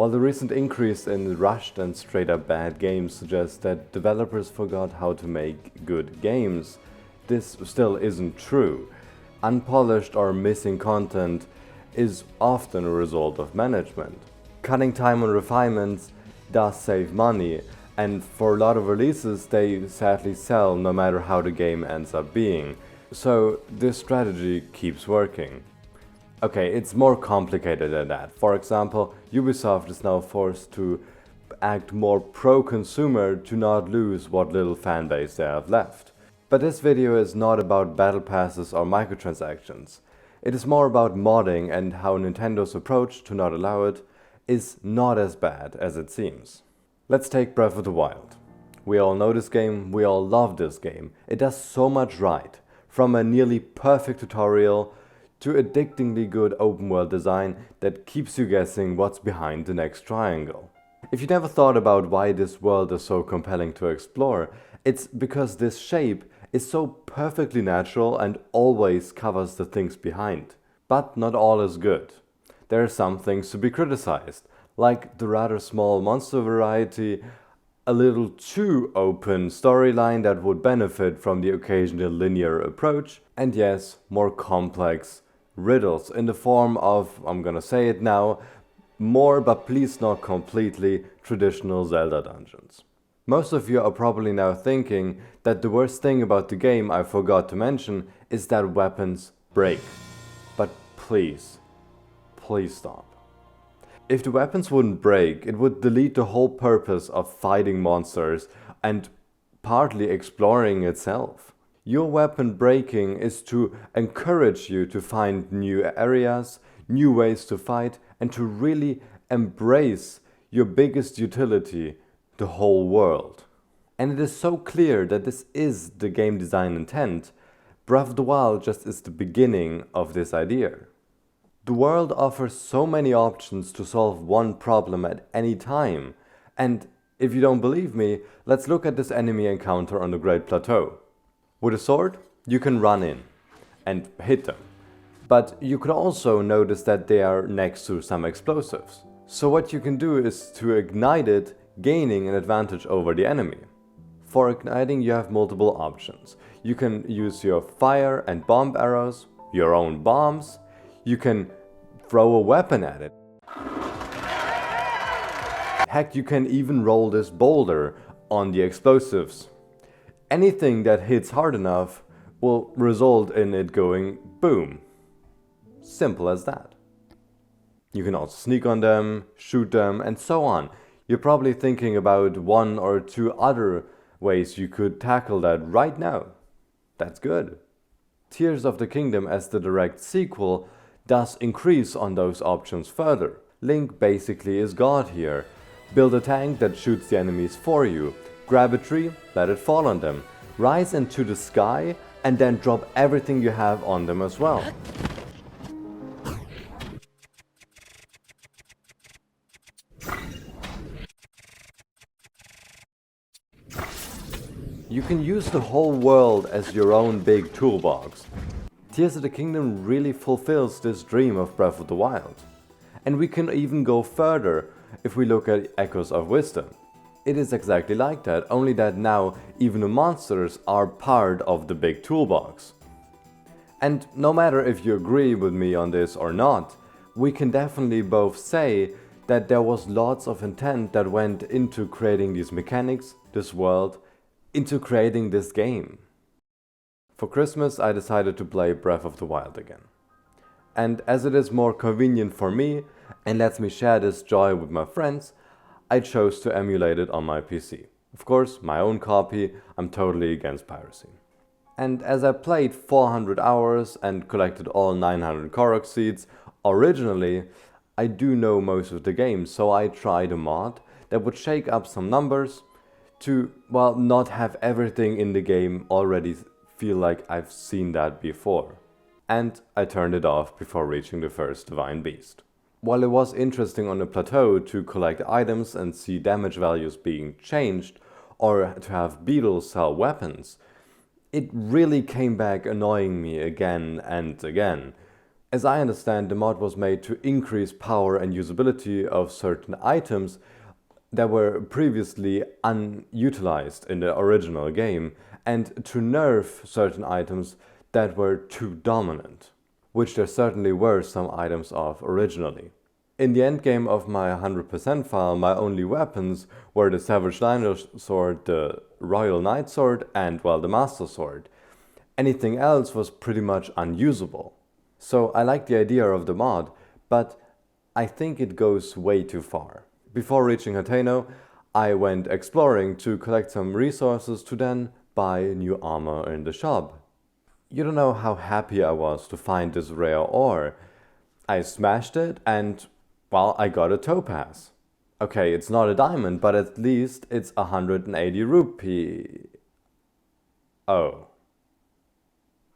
While the recent increase in rushed and straight-up bad games suggests that developers forgot how to make good games, this still isn't true. Unpolished or missing content is often a result of management. Cutting time on refinements does save money, and for a lot of releases they sadly sell no matter how the game ends up being. So this strategy keeps working. Okay, it's more complicated than that. For example, Ubisoft is now forced to act more pro-consumer to not lose what little fanbase they have left. But this video is not about battle passes or microtransactions. It is more about modding and how Nintendo's approach to not allow it is not as bad as it seems. Let's take Breath of the Wild. We all know this game, we all love this game. It does so much right, from a nearly perfect tutorial to addictingly good open world design that keeps you guessing what's behind the next triangle. If you never thought about why this world is so compelling to explore, it's because this shape is so perfectly natural and always covers the things behind. But not all is good. There are some things to be criticized, like the rather small monster variety, a little too open storyline that would benefit from the occasional linear approach, and yes, more complex riddles in the form of, I'm gonna say it now, more but please not completely traditional Zelda dungeons. Most of you are probably now thinking that the worst thing about the game I forgot to mention is that weapons break. But please stop. If the weapons wouldn't break, it would delete the whole purpose of fighting monsters and partly exploring itself. Your weapon breaking is to encourage you to find new areas, new ways to fight, and to really embrace your biggest utility, the whole world. And it is so clear that this is the game design intent. Breath of the Wild just is the beginning of this idea. The world offers so many options to solve one problem at any time. And if you don't believe me, let's look at this enemy encounter on the Great Plateau. With a sword, you can run in and hit them. But you could also notice that they are next to some explosives. So what you can do is to ignite it, gaining an advantage over the enemy. For igniting you have multiple options. You can use your fire and bomb arrows, your own bombs, you can throw a weapon at it. Heck, you can even roll this boulder on the explosives. Anything that hits hard enough will result in it going boom. Simple as that. You can also sneak on them, shoot them, and so on. You're probably thinking about one or two other ways you could tackle that right now. That's good. Tears of the Kingdom as the direct sequel does increase on those options further. Link basically is God here. Build a tank that shoots the enemies for you. Grab a tree, let it fall on them. Rise into the sky and then drop everything you have on them as well. You can use the whole world as your own big toolbox. Tears of the Kingdom really fulfills this dream of Breath of the Wild. And we can even go further if we look at Echoes of Wisdom. It is exactly like that, only that now even the monsters are part of the big toolbox. And no matter if you agree with me on this or not, we can definitely both say that there was lots of intent that went into creating these mechanics, this world, into creating this game. For Christmas I decided to play Breath of the Wild again. And as it is more convenient for me and lets me share this joy with my friends, I chose to emulate it on my PC. Of course, my own copy, I'm totally against piracy. And as I played 400 hours and collected all 900 Korok seeds, originally I do know most of the game, so I tried a mod that would shake up some numbers to, well, not have everything in the game already feel like I've seen that before. And I turned it off before reaching the first Divine Beast. While it was interesting on the plateau to collect items and see damage values being changed, or to have beetles sell weapons, it really came back annoying me again and again. As I understand, the mod was made to increase power and usability of certain items that were previously unutilized in the original game, and to nerf certain items that were too dominant, which there certainly were some items of originally. In the endgame of my 100% file, my only weapons were the Savage Liner Sword, the Royal Knight Sword, and, well, the Master Sword. Anything else was pretty much unusable. So I like the idea of the mod, but I think it goes way too far. Before reaching Hateno, I went exploring to collect some resources to then buy new armor in the shop. You don't know how happy I was to find this rare ore. I smashed it and, well, I got a topaz. Okay, it's not a diamond, but at least it's 180 rupee. Oh.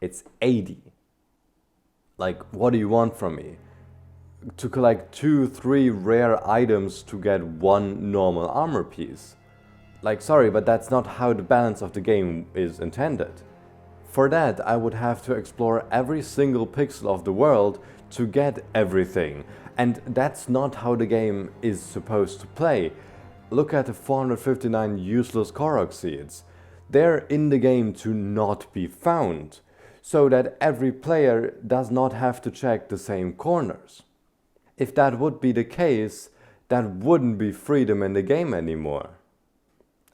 It's 80. Like, what do you want from me? To collect 2-3 rare items to get one normal armor piece? Like, sorry, but that's not how the balance of the game is intended. For that, I would have to explore every single pixel of the world to get everything. And that's not how the game is supposed to play. Look at the 459 useless Korok seeds. They're in the game to not be found, so that every player does not have to check the same corners. If that would be the case, that wouldn't be freedom in the game anymore.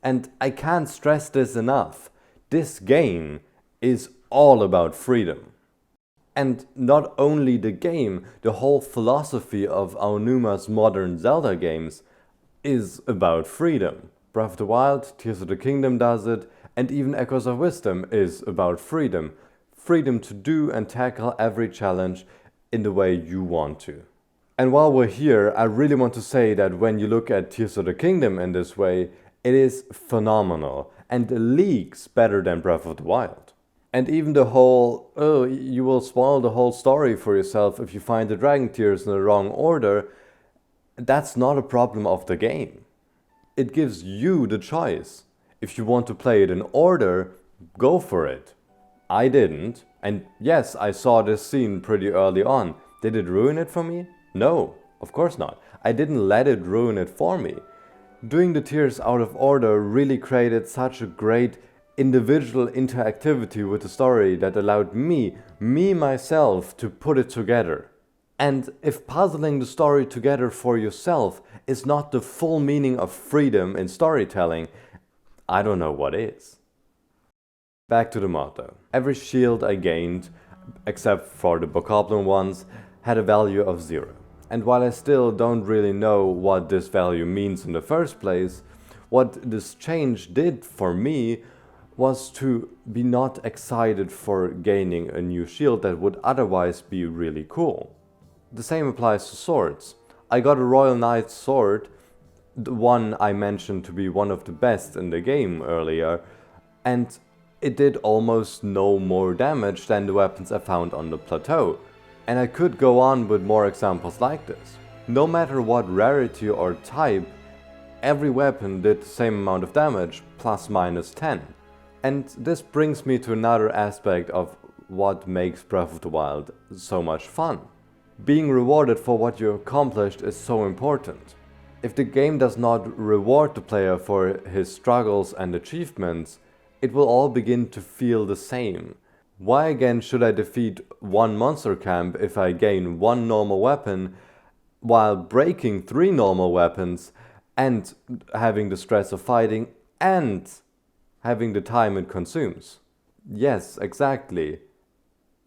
And I can't stress this enough. This game is all about freedom. And not only the game, the whole philosophy of Aonuma's modern Zelda games is about freedom. Breath of the Wild, Tears of the Kingdom does it, and even Echoes of Wisdom is about freedom. Freedom to do and tackle every challenge in the way you want to. And while we're here, I really want to say that when you look at Tears of the Kingdom in this way, it is phenomenal and leagues better than Breath of the Wild. And even the whole, oh, you will spoil the whole story for yourself if you find the Dragon Tears in the wrong order, that's not a problem of the game. It gives you the choice. If you want to play it in order, go for it. I didn't, and yes, I saw this scene pretty early on. Did it ruin it for me? No, of course not. I didn't let it ruin it for me. Doing the tears out of order really created such a great individual interactivity with the story that allowed me myself, to put it together. And if puzzling the story together for yourself is not the full meaning of freedom in storytelling, I don't know what is. Back to the motto. Every shield I gained, except for the Bokoblin ones, had a value of 0. And while I still don't really know what this value means in the first place, what this change did for me was to be not excited for gaining a new shield that would otherwise be really cool. The same applies to swords. I got a Royal Knight sword, the one I mentioned to be one of the best in the game earlier, and it did almost no more damage than the weapons I found on the plateau. And I could go on with more examples like this. No matter what rarity or type, every weapon did the same amount of damage, plus minus 10. And this brings me to another aspect of what makes Breath of the Wild so much fun. Being rewarded for what you accomplished is so important. If the game does not reward the player for his struggles and achievements, it will all begin to feel the same. Why again should I defeat one monster camp if I gain one normal weapon while breaking 3 normal weapons and having the stress of fighting and having the time it consumes? Yes, exactly.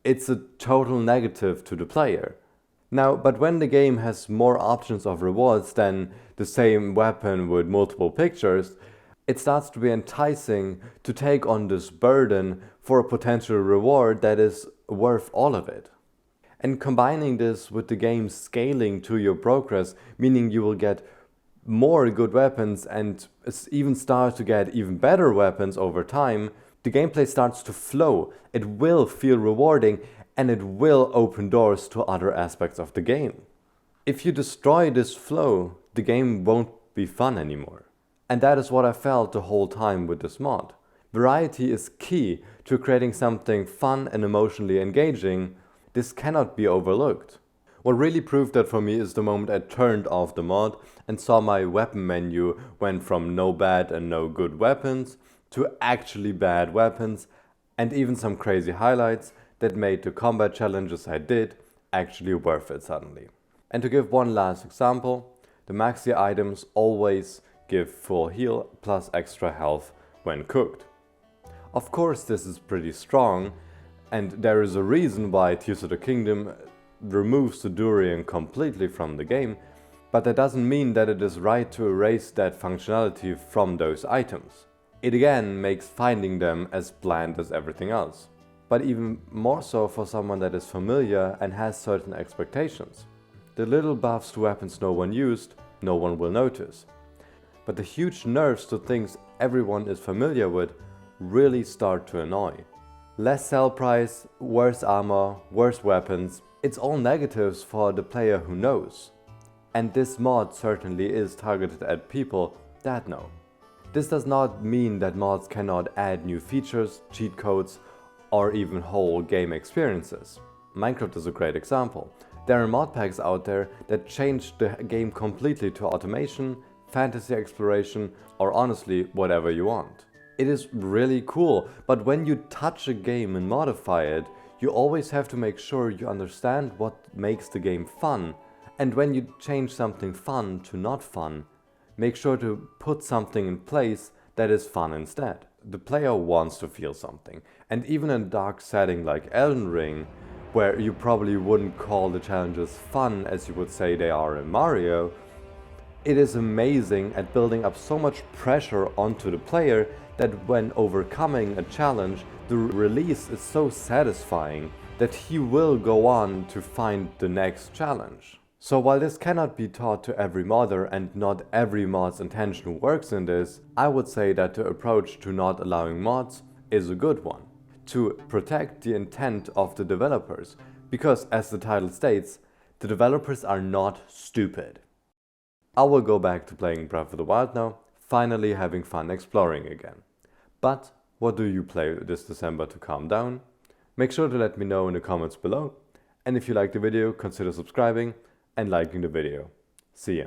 It's a total negative to the player. Now, but when the game has more options of rewards than the same weapon with multiple pictures, it starts to be enticing to take on this burden for a potential reward that is worth all of it. And combining this with the game scaling to your progress, meaning you will get more good weapons and even start to get even better weapons over time, the gameplay starts to flow. It will feel rewarding and it will open doors to other aspects of the game. If you destroy this flow, the game won't be fun anymore. And that is what I felt the whole time with this mod. Variety is key to creating something fun and emotionally engaging. This cannot be overlooked. What really proved that for me is the moment I turned off the mod and saw my weapon menu went from no bad and no good weapons to actually bad weapons, and even some crazy highlights that made the combat challenges I did actually worth it suddenly. And to give one last example, the maxi items always give full heal plus extra health when cooked. Of course this is pretty strong, and there is a reason why Tears of the Kingdom removes the durian completely from the game, but that doesn't mean that it is right to erase that functionality from those items. It again makes finding them as bland as everything else, but even more so for someone that is familiar and has certain expectations. The little buffs to weapons no one used, no one will notice. But the huge nerfs to things everyone is familiar with really start to annoy. Less sell price, worse armor, worse weapons, it's all negatives for the player who knows. And this mod certainly is targeted at people that know. This does not mean that mods cannot add new features, cheat codes, or even whole game experiences. Minecraft is a great example. There are mod packs out there that change the game completely to automation, fantasy exploration, or honestly, whatever you want. It is really cool, but when you touch a game and modify it, you always have to make sure you understand what makes the game fun. And when you change something fun to not fun, make sure to put something in place that is fun instead. The player wants to feel something, and even in a dark setting like Elden Ring, where you probably wouldn't call the challenges fun as you would say they are in Mario, it is amazing at building up so much pressure onto the player that when overcoming a challenge, the release is so satisfying that he will go on to find the next challenge. So while this cannot be taught to every modder and not every mod's intention works in this, I would say that the approach to not allowing mods is a good one. To protect the intent of the developers, because as the title states, the developers are not stupid. I will go back to playing Breath of the Wild now, finally having fun exploring again. But what do you play this December to calm down? Make sure to let me know in the comments below, and if you liked the video, consider subscribing and liking the video. See ya.